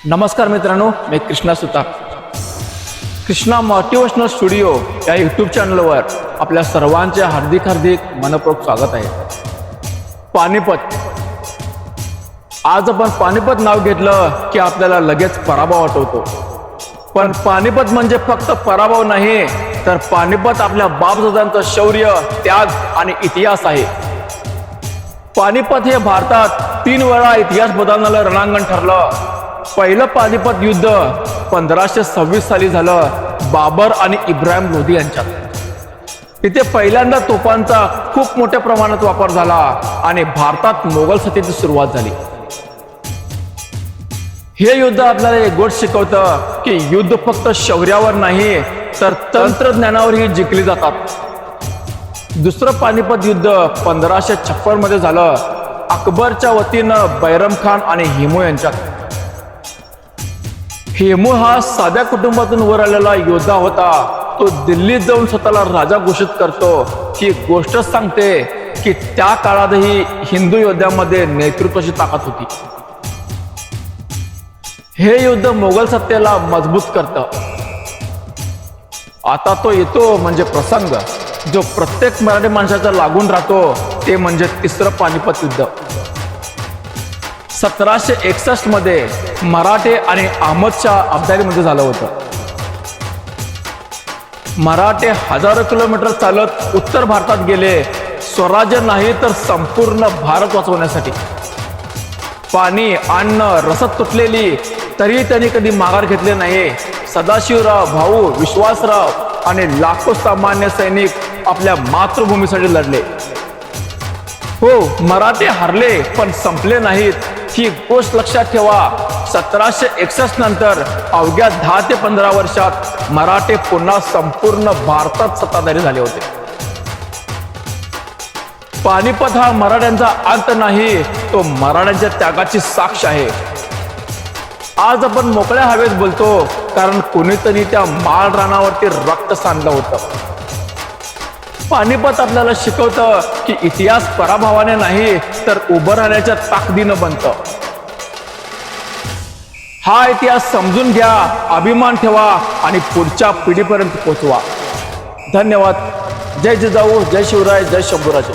नमस्कार मित्रांनो, मी कृष्णा सुतार. Krishna motivational studio या यूट्यूब चॅनलवर आपल्या सर्वांचे हार्दिक मनपूर्वक स्वागत आहे. पानिपत. आज आपण पानिपत नाव घेतलं की आपल्याला लगेच पराभव आठवतो. पण पानिपत म्हणजे फक्त पराभव नाही, तर पानिपत आपल्या बापदादांचं शौर्य, त्याग आणि इतिहास आहे. पानिपत हे भारतात 3 वेळा इतिहास बदलणारं रणांगण ठरलं. पहिलं पानिपत युद्ध 1526 साली झालं, बाबर आणि इब्राहिम लोधी यांच्यात. तिथे पहिल्यांदा तोफांचा खूप मोठ्या प्रमाणात वापर झाला आणि भारतात मोगल सत्तेची सुरुवात झाली. हे युद्ध आपल्याला एक गोष्ट शिकवतं की युद्ध फक्त शौर्यावर नाही, तर तंत्रज्ञानावरही जिंकली जातात. दुसरं पानिपत युद्ध 1556 मध्ये झालं, अकबरच्या वतीनं बैरम खान आणि हेमू यांच्यात. हेमू हा साध्या कुटुंबातून वर आलेला योद्धा होता. तो दिल्लीत जाऊन स्वतःला राजा घोषित करतो. ही गोष्ट सांगते की त्या काळातही हिंदू योद्ध्यामध्ये नेतृत्वाची ताकद होती. हे युद्ध मोगल सत्तेला मजबूत करतं. आता तो येतो म्हणजे प्रसंग जो प्रत्येक मराठी माणसाचा लागून राहतो, ते म्हणजे तिसरं पानिपत युद्ध. 1761 मध्ये मराठे आणि अहमदशाह अब्दालीमध्ये झालं होतं. मराठे हजारो किलोमीटर चालत उत्तर भारतात गेले, स्वराज्य नाही तर संपूर्ण भारत वाचवण्यासाठी. पाणी, अन्न, रसद तुटलेली तरी त्यांनी कधी माघार घेतले नाही. सदाशिवराव, भाऊ, विश्वासराव आणि लाखो सामान्य सैनिक आपल्या मातृभूमीसाठी लढले. हो, मराठे हरले पण संपले नाहीत. ही गोष्ट लक्षात ठेवा. 1761 नंतर अवघ्या 10 ते 15 वर्षात मराठे पुन्हा संपूर्ण भारतात सत्ताधारी झाले होते. पानिपत हा मराठ्यांचा अंत नाही, तो मराठ्यांच्या त्यागाची साक्ष आहे. आज आपण मोकळ्या हवेत बोलतो, कारण कोणीतरी त्या माळ रानावरती रक्त सांडलं होतं. पानिपत आपल्याला शिकवतं की इतिहास पराभवाने नाही, तर उभं राहण्याच्या ताकदीनं बनतं. हा इतिहास समजून घ्या, अभिमान ठेवा आणि पुढच्या पिढीपर्यंत पोहोचवा. धन्यवाद. जय जिजाऊ, जय शिवराय, जय शंभूराजे.